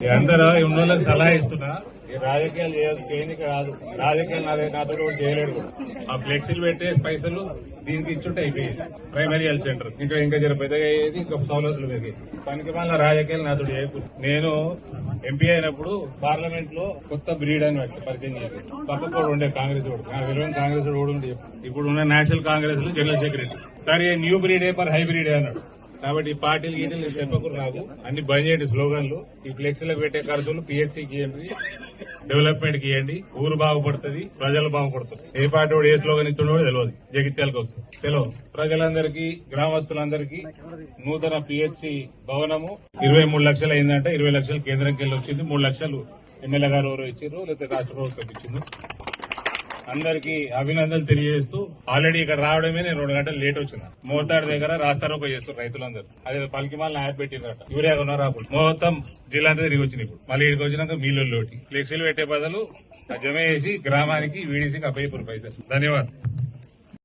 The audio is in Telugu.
అందరూ ఉన్న వాళ్ళకి సలహా ఇస్తున్నా, ఈ రాజకీయాలు చేయడానికి రాదు. రాజకీయాలు నాతో కూడా చేయలేడు కూడా. ఆ ఫ్లెక్సీలు పెట్టే పైసలు దీనికి ఇచ్చుంటే అయిపోయింది. ప్రైమరీ హెల్త్ సెంటర్ ఇంకా జర పెద్దగా అయ్యేది, ఇంకా సౌలతులు పెరిగాయి. పనికి మళ్ళీ రాజకీయాలు నాతో చేయకూడదు. నేను ఎంపీ అయినప్పుడు పార్లమెంట్ లో కొత్త బ్రీడ్ అని పరిచయం చేయాలి. పక్కకు కూడా ఉండే కాంగ్రెస్ కూడా, నాకు తెలియని కాంగ్రెస్ కూడా ఉండే. ఇప్పుడు ఉన్న నేషనల్ కాంగ్రెస్ లో జనరల్ సెక్రటరీ సరే న్యూ బ్రీడే పర్ హైబ్రిడే అన్నాడు. కాబట్టి ఈ పార్టీలు గీటీలు చెప్పకు రాదు, అన్ని బంద్ చేయండి స్లోగన్లు. ఈ ఫ్లెక్సీలకు పెట్టే ఖర్చులు పిహెచ్సికి ఇవ్వండి, డెవలప్మెంట్ కి ఇవ్వండి. ఊరు బాగుపడుతుంది, ప్రజలు బాగుపడుతుంది. ఏ పార్టీ వాడు ఏ స్లోగన్ ఇస్తుండో తెలియదు. జగిత్యాలకు వస్తుంది సెలవు. ప్రజలందరికీ, గ్రామస్తులందరికీ నూతన పిహెచ్సి భవనము 23 లక్షలు అయిందంటే 20 లక్షలు కేంద్రంకి వెళ్ళి వచ్చింది. 3 లక్షలు ఎమ్మెల్యే గారు ఎవరో ఇచ్చారు, లేకపోతే రాష్ట్ర ప్రభుత్వం ఇచ్చింది. అందరికీ అభినందనలు తెలియజేస్తూ, ఆల్రెడీ ఇక్కడ రావడమే నేను 2 గంటలు లేట్ వచ్చిన. మోతాడు దగ్గర రాస్తారోకో చేస్తారు రైతులందరూ. అదే పలికిమాలను యాప్ పెట్టిందట, యూరియా కొనరాకుండా మొత్తం జిల్లా అంతా తిరిగి వచ్చింది. ఇప్పుడు మళ్ళీ ఇక్కడికి వచ్చినాక మీలోటి ఫ్లెక్సీలు పెట్టే బదులు జమ చేసి గ్రామానికి వీడీసీకి అప్పయ్యపురు పైసలు. ధన్యవాదాలు.